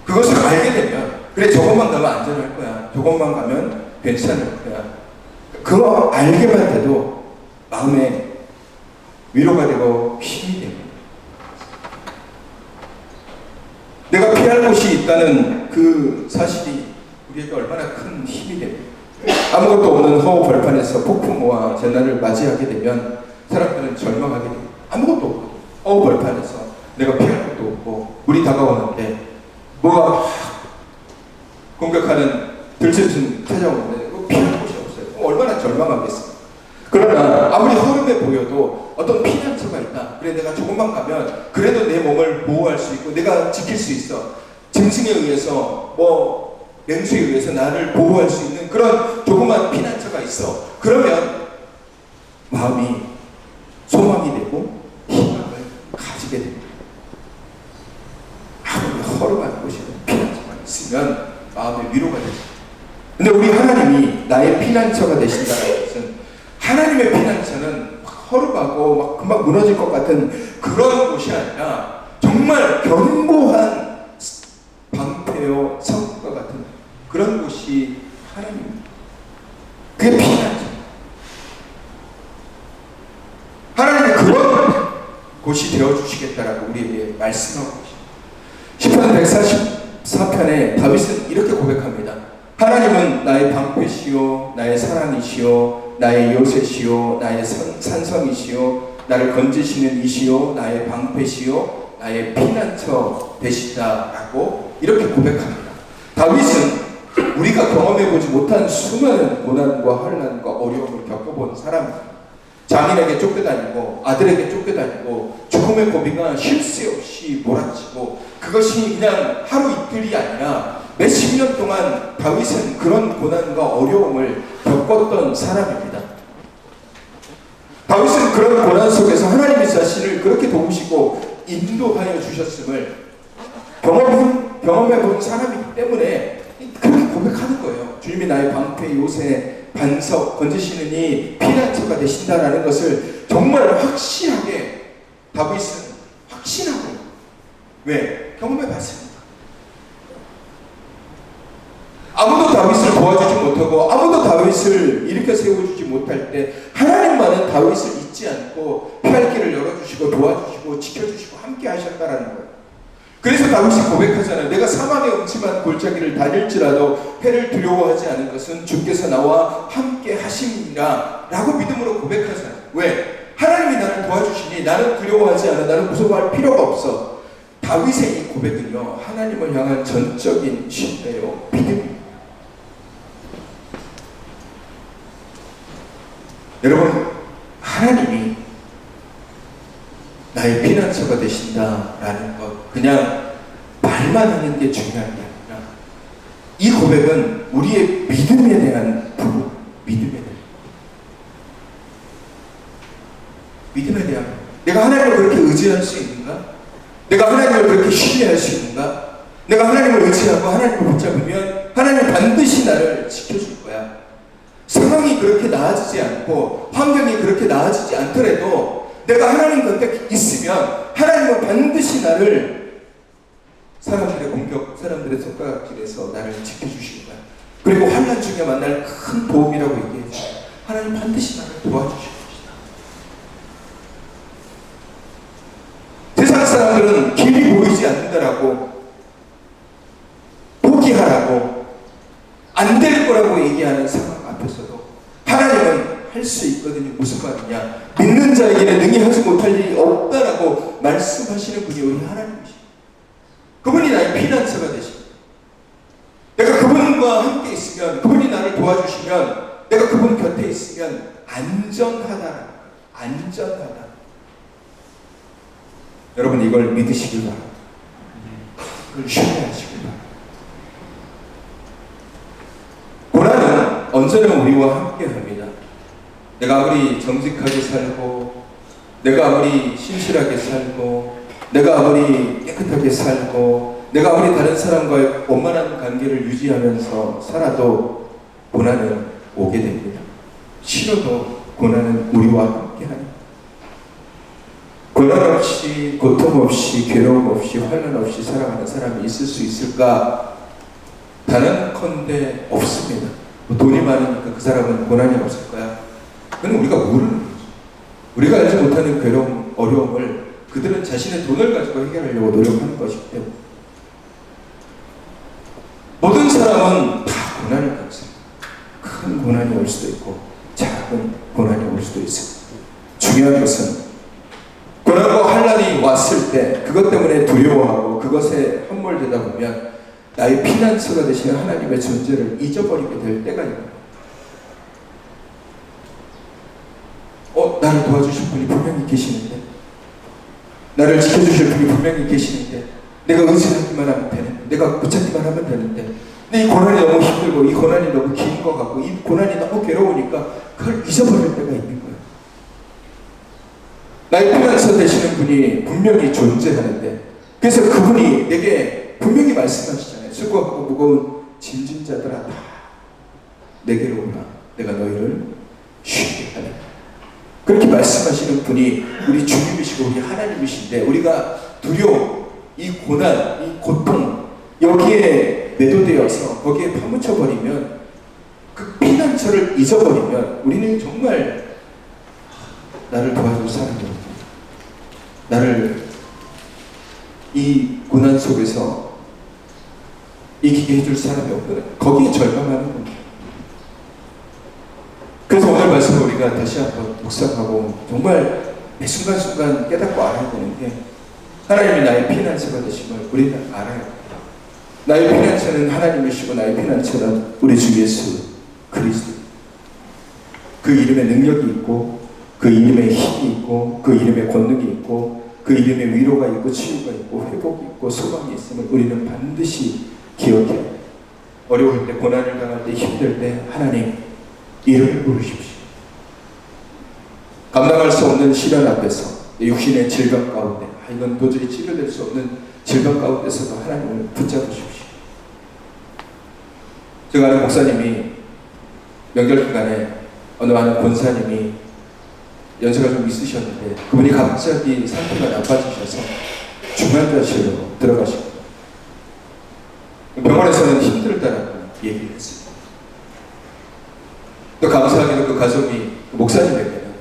그것을 알게 되면, 그래, 저것만 가면 안전할 거야, 저것만 가면 괜찮을 거야, 그거 알게만 돼도 마음에 위로가 되고 힘이 됩니다. 내가 피할 곳이 있다는 그 사실이 우리에게 얼마나 큰 힘이 됩니다. 아무것도 없는 허우 벌판에서 폭풍우와 재난을 맞이하게 되면 사람들은 절망하게 됩니다. 아무것도 없고 허우 벌판에서 내가 피할 곳도 없고 물이 다가오는데 뭐가 공격하는 들짐승 찾아오는데 피할 곳이 없어요. 얼마나 절망하겠습니까? 그러나 아무리 허름해 보여도 어떤 피난처가 있다. 그래, 내가 조금만 가면 그래도 내 몸을 보호할 수 있고 내가 지킬 수 있어. 짐승에 의해서 냉수에 의해서 나를 보호할 수 있는 그런 조그만 피난처가 있어. 그러면 마음이 소망이 되고 희망을 가지게 됩니다. 아무리 허름한 곳이고 피난처가 있으면 마음의 위로가 되죠. 근데 우리 하나님이 나의 피난처가 되신다는 것은, 하나님의 피난처는 허름하고 막 금방 무너질 것 같은 그런 곳이 아니라 정말 견고한 방패요 성과 같은 그런 곳이 하나님입니다. 그게 피난처. 하나님이 그런 곳이 되어주시겠다라고 우리에게 말씀하고 계십니다. 시편 144편에 다윗은 이렇게 고백합니다. 하나님은 나의 방패시요 나의 사랑이시요 나의 요새시요 나의 산성이시요 나를 건지시는 이시요 나의 방패시요 나의 피난처 되시다라고 이렇게 고백합니다. 다윗은 우리가 경험해보지 못한 수많은 고난과 환난과 어려움을 겪어본 사람입니다. 장인에게 쫓겨다니고 아들에게 쫓겨다니고 죽음의 고비가 쉴 새 없이 몰아치고, 그것이 그냥 하루 이틀이 아니라 몇십 년 동안 다윗은 그런 고난과 어려움을 겪었던 사람입니다. 다윗은 그런 고난 속에서 하나님의 자신을 그렇게 도우시고 인도하여 주셨음을 경험해본 사람이기 때문에 그렇게 고백하는 거예요. 주님이 나의 방패, 요새, 반석, 건지시는 이 피난처가 되신다라는 것을 정말 확실하게 다윗은 확신하고, 왜? 경험해봤습니다. 아무도 다윗을 도와주지 못하고 아무도 다윗을 일으켜 세워주지 못할 때 하나님만은 다윗을 잊지 않고 피할 길을 열어주시고 도와주시고 지켜주시고 함께 하셨다라는 거예요. 그래서 다윗이 고백하잖아요. 내가 사망의 음침한 골짜기를 다닐지라도 해를 두려워하지 않은 것은 주께서 나와 함께 하심이라 라고 믿음으로 고백하잖아요. 왜? 하나님이 나를 도와주시니 나는 두려워하지 않아. 나는 무서워할 필요가 없어. 다윗의 이 고백은요, 하나님을 향한 전적인 신뢰요, 믿음입니다. 여러분, 하나님이 나의 피난처가 되신다라는 것, 그냥 말만 하는 게 중요한 게 아니라 이 고백은 우리의 믿음에 대한 부분, 믿음에 대한, 내가 하나님을 그렇게 의지할 수 있는가? 내가 하나님을 그렇게 신뢰할 수 있는가? 내가 하나님을 의지하고 하나님을 붙잡으면 하나님은 반드시 나를 지켜줄 거야. 상황이 그렇게 나아지지 않고 환경이 그렇게 나아지지 않더라도 내가 하나님 곁에 있으면 하나님은 반드시 나를 사람들의 공격, 사람들의 손가락질에서 나를 지켜주실 거야. 그리고 환난 중에 만날 큰 도움이라고 얘기해줘. 하나님 반드시 나를 도와주실 것이다. 세상 사람들은 길이 보이지 않는다라고, 포기하라고, 안 될 거라고 얘기하는 상황 앞에서도 하나님은 할 수 있거든요. 무슨 말이냐? 믿는 자에게는 능히 하지 못할 일이 없다라고 말씀하시는 분이 우리 하나님이십니다. 그분이 나의 피난처가 되십니다. 내가 그분과 함께 있으면, 그분이 나를 도와주시면, 내가 그분 곁에 있으면 안전하다. 여러분, 이걸 믿으시길 바랍니다. 그걸 신뢰하시길 바랍니다. 고난은 언제나 우리와 함께 합니다. 내가 아무리 정직하게 살고, 내가 아무리 신실하게 살고, 내가 아무리 깨끗하게 살고, 내가 아무리 다른 사람과의 원만한 관계를 유지하면서 살아도 고난은 오게 됩니다. 싫어도 고난은 우리와 함께 하니, 고난 없이, 고통 없이, 괴로움 없이, 환난 없이 살아가는 사람이 있을 수 있을까? 단언컨대 없습니다. 돈이 많으니까 그 사람은 고난이 없을 거야. 그건 우리가 모르는 거죠. 우리가 알지 못하는 괴로움, 어려움을 그들은 자신의 돈을 가지고 해결하려고 노력하는 것이기 때문에. 모든 사람은 다 고난을 겪습니다. 큰 고난이 올 수도 있고 작은 고난이 올 수도 있습니다. 중요한 것은 고난과 환난이 왔을 때 그것 때문에 두려워하고 그것에 함몰되다 보면 나의 피난처가 되시는 하나님의 존재를 잊어버리게 될 때가 있는 거예요. 나를 도와주실 분이 분명히 계시는데, 나를 지켜주실 분이 분명히 계시는데, 내가 의지하기만 하면 되는데, 내가 붙잡기만 하면 되는데, 근데 이 고난이 너무 힘들고 이 고난이 너무 긴 것 같고 이 고난이 너무 괴로우니까 그걸 잊어버릴 때가 있는 거예요. 나의 피난처 되시는 분이 분명히 존재하는데, 그래서 그분이 내게 분명히 말씀하시잖아요. 수고하고 무거운 짐진 자들아 다 내게로 오라. 내가 너희를 쉬게 하리라. 그렇게 말씀하시는 분이 우리 주님이시고 우리 하나님이신데, 우리가 두려움, 이 고난, 이 고통 여기에 매도되어서 거기에 파묻혀버리면, 그 피난처를 잊어버리면 우리는 정말 나를 도와줄 사람이 없다, 나를 이 고난 속에서 이기게 해줄 사람이 없거든. 거기에 절망하는 겁니다. 그래서 오늘 말씀을 우리가 다시 한번 묵상하고 정말 매 순간순간 깨닫고 알아야 되는 게, 하나님이 나의 피난처가 되심을 우리는 알아야 합니다. 나의 피난처는 하나님이시고 나의 피난처는 우리 주 예수 그리스도. 그 이름에 능력이 있고, 그 이름에 힘이 있고, 그 이름에 권능이 있고, 그 이름에 위로가 있고 치유가 있고 회복이 있고 소망이 있음을 우리는 반드시 기억해야 합니다. 어려울 때, 고난을 당할 때, 힘들 때 하나님 이름을 부르십시오. 감당할 수 없는 시련 앞에서, 육신의 질병 가운데, 이건 도저히 치료될 수 없는 질병 가운데서도 하나님을 붙잡으십시오. 제가 아는 목사님이 명절 기간에 어느 아는 권사님이 연세가 좀 있으셨는데, 그분이 갑자기 상태가 나빠지셔서 중환자실로 들어가시고, 병원에서는 힘들다라고 얘기를 했어요. 또 감사하게도 그 가족이 목사님에게는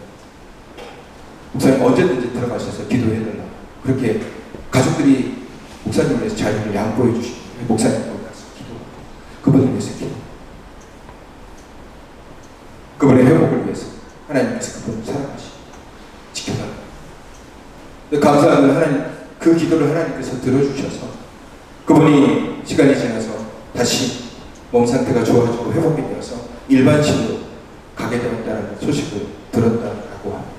목사님 언제든지 들어가셔서 기도해달라고, 그렇게 가족들이 목사님을 위해서 자리를 양보해 주시고 목사님 거기 가서 기도하고 그분을 위해서 기도, 그분의 회복을 위해서 하나님께서 그분을 사랑하시고 지켜달라고. 감사한 건 하나님, 그 기도를 하나님께서 들어주셔서 그분이 시간이 지나서 다시 몸 상태가 좋아지고 회복이 되어서 일반실로 가게 되었다는 소식을 들었다라고 합니다.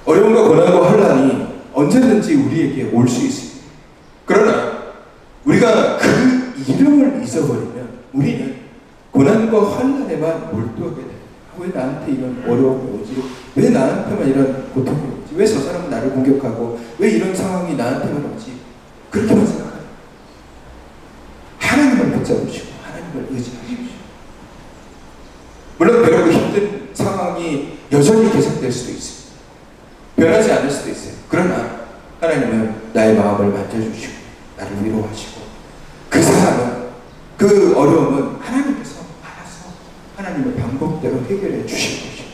어려움과 고난과 환난이 언제든지 우리에게 올 수 있습니다. 그러나 우리가 그 이름을 잊어버리면 우리는 고난과 환난에만 몰두하게 됩니다. 왜 나한테 이런 어려움이 오지? 왜 나한테만 이런 고통이 오지? 왜 저 사람은 나를 공격하고 왜 이런 상황이 나한테만 오지? 그렇게만 생각합니다. 하나님을 붙잡으시고 하나님을 의지하십시오. 물론 배우고 힘든 상황이 여전히 계속될 수도 있습니다. 변하지 않을 수도 있어요. 그러나 하나님은 나의 마음을 만져주시고 나를 위로하시고 그 사람은 그 어려움은 하나님께서 알아서 하나님의 방법대로 해결해 주실 것입니다.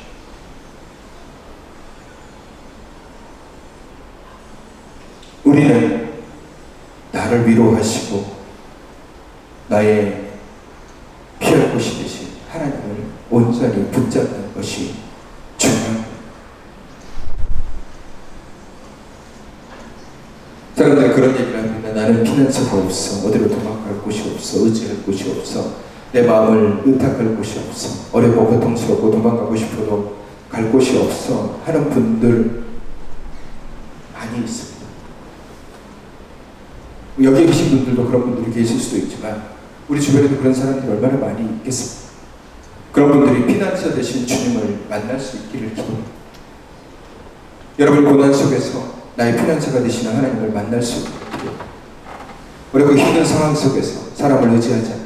우리는 나를 위로하시고 나의 피할 곳이 되신 하나님을 온전히 붙잡는 것이 중요합니다. 사람들이 그런 얘기를 합니다. 나는 피난처가 없어. 어디로 도망갈 곳이 없어. 의지할 곳이 없어. 내 마음을 의탁할 곳이 없어. 어렵고 고통스럽고 도망가고 싶어도 갈 곳이 없어 하는 분들 많이 있습니다. 여기 계신 분들도 그런 분들이 계실 수도 있지만 우리 주변에도 그런 사람들이 얼마나 많이 있겠습니까? 그런 분들이 피난처 되신 주님을 만날 수 있기를 기도합니다. 여러분 고난 속에서 나의 피난처가 되시는 하나님을 만날 수 있기를 기도합니다. 어렵고 힘든 상황 속에서 사람을 의지하지 않고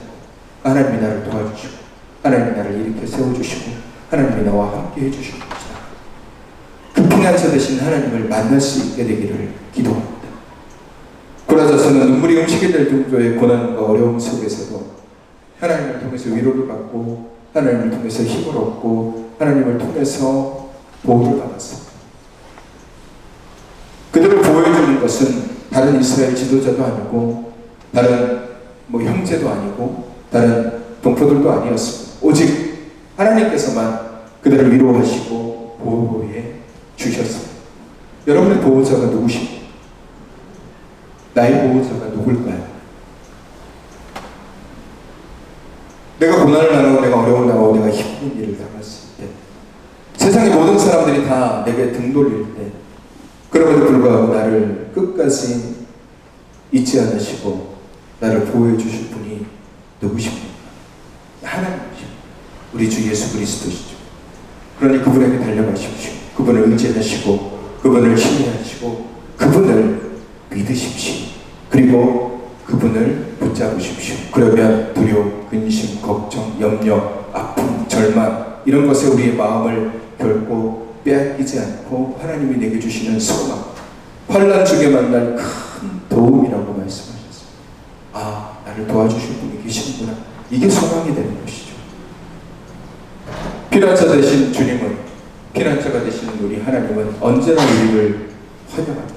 하나님이 나를 도와주시고 하나님이 나를 일으켜 세워주시고 하나님이 나와 함께 해주실 것이다. 그 피난처 되신 하나님을 만날 수 있게 되기를 기도합니다. 고라져서는 눈물이 음식이 될 정도의 고난과 어려움 속에서도 하나님을 통해서 위로를 받고 하나님을 통해서 힘을 얻고 하나님을 통해서 보호를 받았습니다. 그들을 보호해주는 것은 다른 이스라엘 지도자도 아니고 다른 형제도 아니고 다른 동포들도 아니었습니다. 오직 하나님께서만 그들을 위로하시고 보호해 주셨습니다. 여러분의 보호자가 누구십니까? 나의 보호자가 누굴까요? 내가 고난을 당하고 내가 어려움을 당하고 내가 힘든 일을 당했을 때 세상의 모든 사람들이 다 내게 등 돌릴 때 그럼에도 불구하고 나를 끝까지 잊지 않으시고 나를 보호해 주실 분이 누구십니까? 하나님이십니다. 우리 주 예수 그리스도시죠. 그러니 그분에게 달려가십시오. 그분을 의지하시고 그분을 신뢰하시고 그분을 믿으십시오. 그리고 그분을 붙잡으십시오. 그러면 두려움, 근심, 걱정, 염려, 아픔, 절망 이런 것에 우리의 마음을 결코 빼앗기지 않고 하나님이 내게 주시는 소망, 환난 중에 만날 큰 도움이라고 말씀하셨습니다. 아, 나를 도와주실 분이 계시는구나. 이게 소망이 되는 것이죠. 피난처 되신 주님은, 피난처가 되신 우리 하나님은 언제나 우리를 환영합니다.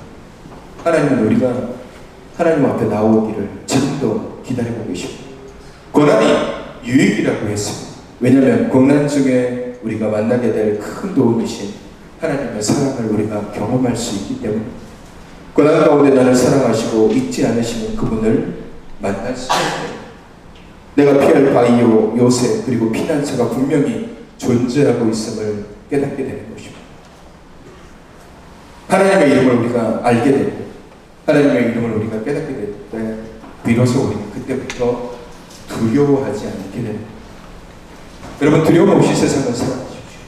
하나님은 우리가 하나님 앞에 나오기를 지금도 기다리고 계십니다. 고난이 유익이라고 했습니다. 왜냐하면 고난 중에 우리가 만나게 될 큰 도움이신 하나님의 사랑을 우리가 경험할 수 있기 때문에 고난 가운데 나를 사랑하시고 잊지 않으시는 그분을 만날 수 있습니다. 내가 피할 바이오, 요새 그리고 피난처가 분명히 존재하고 있음을 깨닫게 되는 것입니다. 하나님의 이름을 우리가 알게 되고 하나님의 이름을 우리가 깨닫게 될 때 비로소 우리는 그때부터 두려워하지 않게 됩니다. 여러분 두려움 없이 세상을 살아가십시오.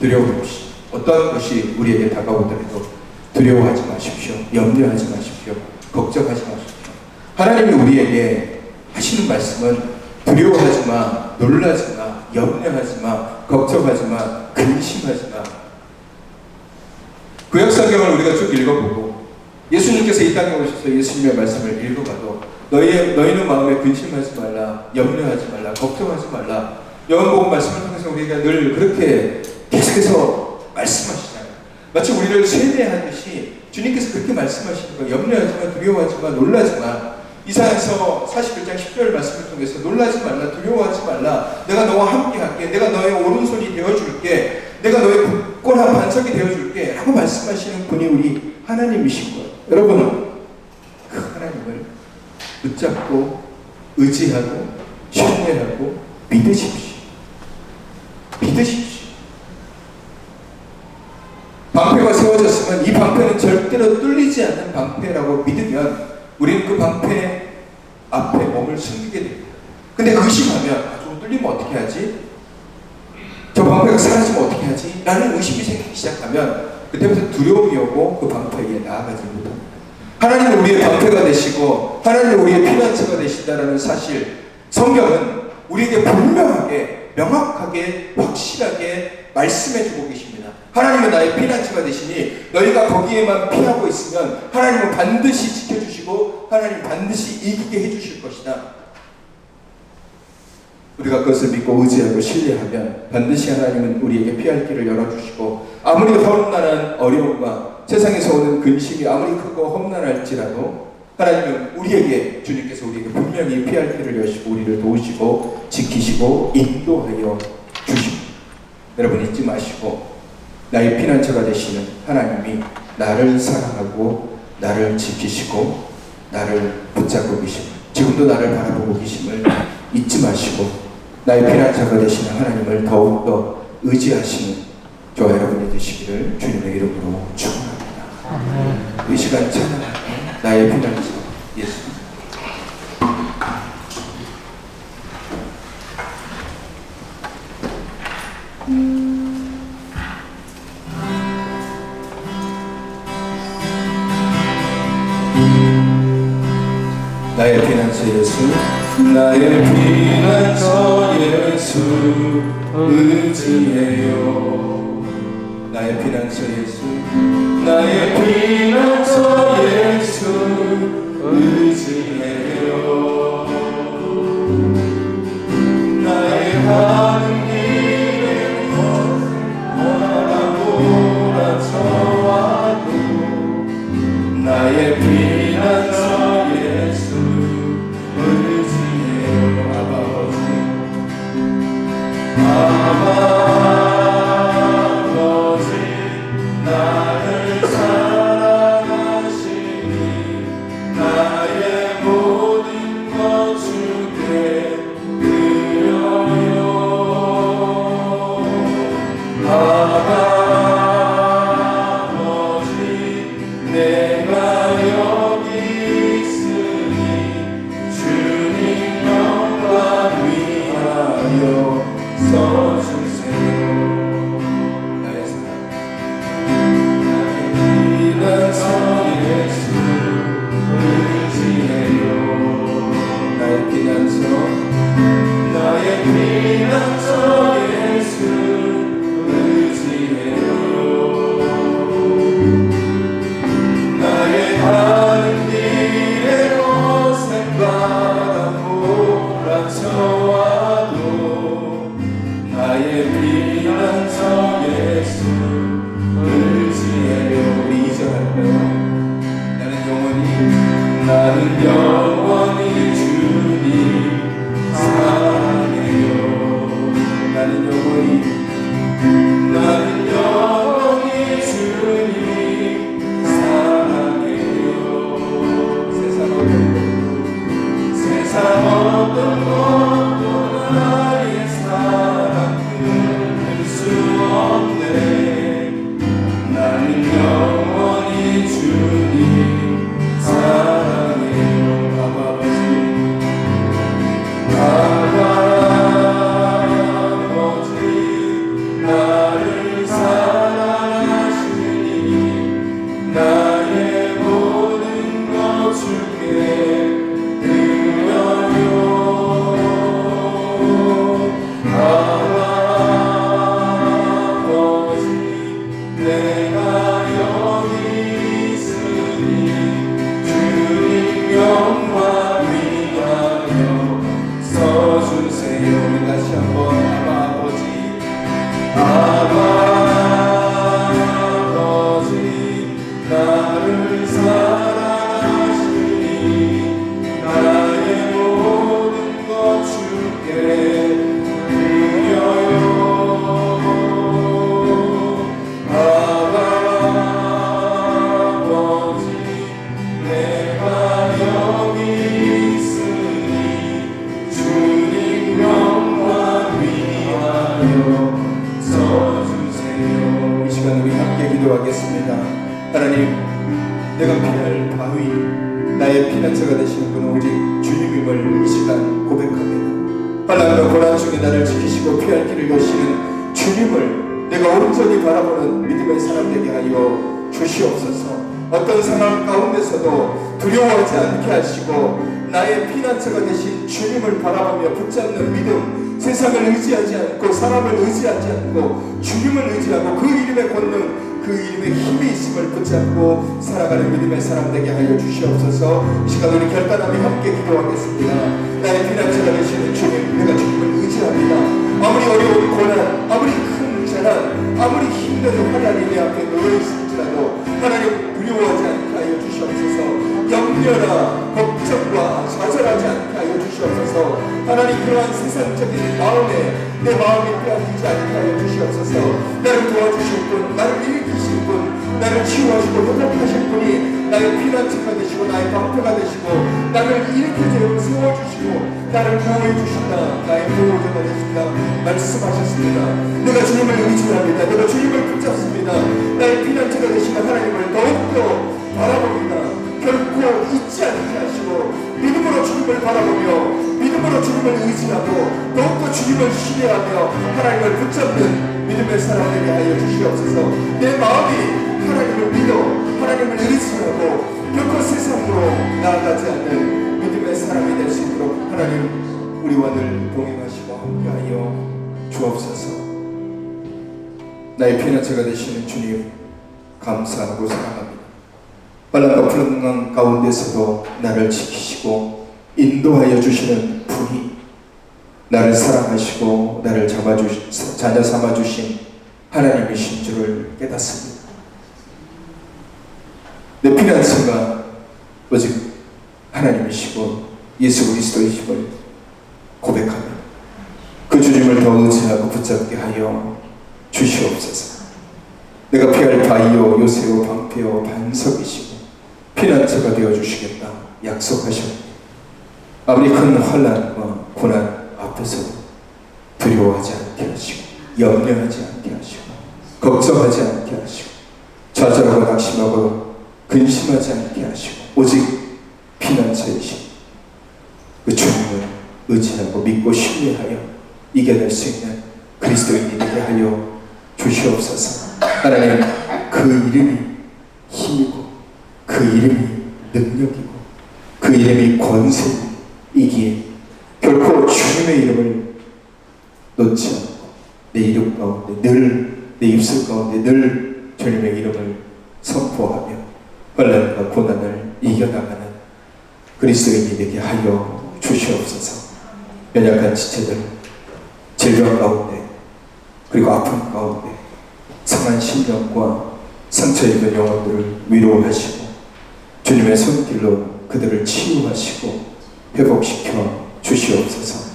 두려움 없이 어떠한 것이 우리에게 다가오더라도 두려워하지 마십시오. 염려하지 마십시오. 걱정하지 마십시오. 하나님이 우리에게 하시는 말씀은 두려워하지 마, 놀라지 마, 염려하지 마, 걱정하지 마, 근심하지 마. 구약 성경을 우리가 쭉 읽어보고 예수님께서 이 땅에 오셔서 예수님의 말씀을 읽어봐도 너희는 마음에 근심하지 말라, 염려하지 말라, 걱정하지 말라. 요한복음 말씀을 통해서 우리가 늘 그렇게 계속해서 말씀하시잖아요. 마치 우리를 세뇌하듯이 주님께서 그렇게 말씀하시는 거예요. 염려하지 마, 두려워하지 마, 놀라지 마. 이사야서 41장 10절 말씀을 통해서 놀라지 말라, 두려워하지 말라. 내가 너와 함께 할게. 내가 너의 오른손이 되어줄게. 내가 너의 굳건한 반석이 되어줄게. 라고 말씀하시는 분이 우리 하나님이신 거예요. 여러분 그 하나님을 붙잡고 의지하고 신뢰하고 믿으십시오. 믿으십시오. 방패가 세워졌으면 이 방패는 절대로 뚫리지 않는 방패라고 믿으면 우리는 그 방패 앞에 몸을 숨기게 됩니다. 근데 의심하면 좀 뚫리면 어떻게 하지? 저 방패가 사라지면 어떻게 하지? 라는 의심이 생기기 시작하면 그때부터 두려움이 오고 그 방패에 나아가지 못합니다. 하나님은 우리의 방패가 되시고 하나님은 우리의 피난처가 되신다는 사실, 성경은 우리에게 분명하게 명확하게 확실하게 말씀해주고 계십니다. 하나님은 나의 피난처가 되시니 너희가 거기에만 피하고 있으면 하나님은 반드시 지켜주시고 하나님은 반드시 이기게 해주실 것이다. 우리가 그것을 믿고 의지하고 신뢰하면 반드시 하나님은 우리에게 피할 길을 열어주시고, 아무리 험난한 어려움과 세상에서 오는 근심이 아무리 크고 험난할지라도 하나님은 우리에게, 주님께서 우리에게 분명히 피할 길을 여시고 우리를 도우시고 지키시고 인도하여 주십니다. 여러분 잊지 마시고 나의 피난처가 되시는 하나님이 나를 사랑하고 나를 지키시고 나를 붙잡고 계십니다. 지금도 나를 바라보고 계심을 잊지 마시고 나의 피난처가 되시는 하나님을 더욱더 의지하시는 저와 여러분이 되시기를 주님의 이름으로 축원합니다. 이 시간 찬양하며 나의 피난처 예수. 나의 피난처 예수, 나의 피난처 예수 의지해요. 나의 피난처 예수, 나의 피난처 예수 의지해요. 나의 가는 길에 뭐라고 나서와도 나의 피난처 예수 의지해요. 아버지 나를 사랑하시니 나의 모든 것 주께 드려요. 아버지 내가 여기 있으니 주님 영광 위하여 써주세요. 나의 사랑, 나의 피난처 예수 의지해요. 나의 피난처, 나의 피난처 예수 의지해요. 나의 가는 길에 거센 바람 몰아쳐와도 나의 피난처 예수 의지해요. 우리 이전할까요? 나는 영원히 주님 사랑해요. 나는 영원히 주님 사랑해요. 세상 어떤 것도 나의 사랑 끊을 수 없네. 나는 영원히 주님 사랑해요. 아버지 나를 사랑하시니 나의 모든 것 주께 드려요. 아버지 내가 여기 있으니 주님 영광 위하여 써주세요. 우리 다시 한번 아버지 나를 사랑하시니 나의 모든 것 주께 드려요. 아버지 내가 여기 있으니 주님 영광 위하여 써주세요. 이 시간 우리 함께 기도하겠습니다. 내가 피할 바위, 나의 피난처가 되시는 분은 오직 주님임을 이 시간 고백합니다. 환난과 고난 중에 나를 지키시고 피할 길을 여시는 주님을 내가 온전히 바라보는 믿음의 사람 되게 하여 주시옵소서. 어떤 상황 가운데서도 두려워하지 않게 하시고 나의 피난처가 되신 주님을 바라보며 붙잡는 믿음, 세상을 의지하지 않고 사람을 의지하지 않고 주님을 의지하고 그 이름의 권능, 그 이름의 힘이 있음을 붙잡고 살아가는 믿음의 사람 되게 하여 주시옵소서. 이 시간 우리 결단하며 함께 기도하겠습니다. 나의 피난처가 되시는 주님, 내가 주님을 의지합니다. 아무리 어려운 고난, 아무리 큰 재난, 아무리 힘든 하나님의 앞에 놓여있을지라도 하나님 두려워하지 않게 하여 주시옵소서. 염려나 걱정과 좌절하지 않게 하여 주시옵소서. 하나님 그러한 세상적인 마음에 내 마음이 빼앗기지 않게 하여 주시옵소서. 나를 도와주실 분, 나를 일으키실 분, 나를 치유하시고 회복하실 분이 나의 피난처가 되시고 나의 방패가 되시고 나를 일으켜 세워주시고 나를 보호해 주신다, 나의 보호자가 되신다 말씀하셨습니다. 내가 주님을 의지합니다. 내가 주님을 붙잡습니다. 나의 피난처가 되시는 하나님을 더욱더 바라봅니다. 결코 잊지 않게 하시고 믿음으로 주님을 바라보며 믿음으로 주님을 의지하고 더욱더 주님을 신뢰하며 하나님을 붙잡는 믿음의 사람 되게 하여 주시옵소서. 내 마음이 하나님을 믿어 하나님을 의지하고 결코 세상으로 나아가지 않는 믿음의 사람이 될 수 있도록 하나님 우리와 늘 동행하시고 함께하여 주옵소서. 나의 피난처가 되시는 주님 감사하고 사랑합니다. 환난과 풍랑 가운데서도 나를 지키시고 인도하여 주시는 분이 나를 사랑하시고 나를 자녀 삼아주신 하나님이신 줄을 깨닫습니다. 내 피난처가 오직 하나님이시고 예수 그리스도이심을 고백하며 그 주님을 더 의지하고 붙잡게 하여 주시옵소서. 내가 피할 바위요 요새요 방패요 반석이시고 피난처가 되어주시겠다 약속하셨습니다. 아무리 큰 환난과 고난 앞에서도 두려워하지 않게 하시고 염려하지 않게 하시고 걱정하지 않게 하시고 좌절하고 낙심하고 근심하지 않게 하시고 오직 피난처이신 그 주님을 의지하고 믿고 신뢰하여 이겨낼 수 있는 그리스도인이 되게 하여 주시옵소서. 하나님 그 이름이 힘이고 그 이름이 능력이고 그 이름이 권세이기에 결코 주님의 이름을 놓지 않고 내 이름 가운데 늘 내 입술 가운데 늘 주님의 이름을 선포하며 환난과 고난을 이겨나가는 그리스도인이 되게 하여 주시옵소서. 연약한 지체들, 질병 가운데 그리고 아픔 가운데 상한 심령과 상처 입은 영혼들을 위로하시고 주님의 손길로 그들을 치유하시고 회복시켜 주시옵소서.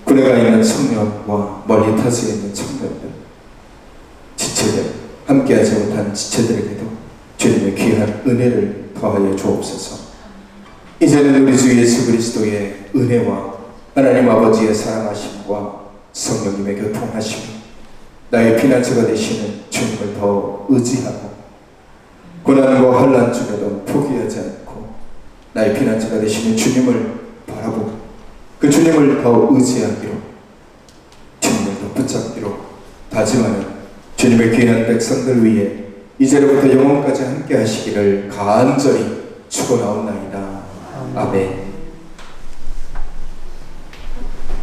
군에가 있는 청년과 멀리 타지에 있는 청년들, 지체들, 함께하지 못한 지체들에게도 주님의 귀한 은혜를 더하여 주옵소서. 이제는 우리 주 예수 그리스도의 은혜와 하나님 아버지의 사랑하심과 성령님의 교통하심이 나의 피난처가 되시는 주님을 더 의지하고 고난과 환난 중에도 포기하지 않고 나의 피난처가 되시는 주님을 바라보고 그 주님을 더 의지하기로 주님을 더 붙잡기로 다짐하는 주님의 귀한 백성들 위해 이제로부터 영원까지 함께 하시기를 간절히 축원하옵나이다. 아멘.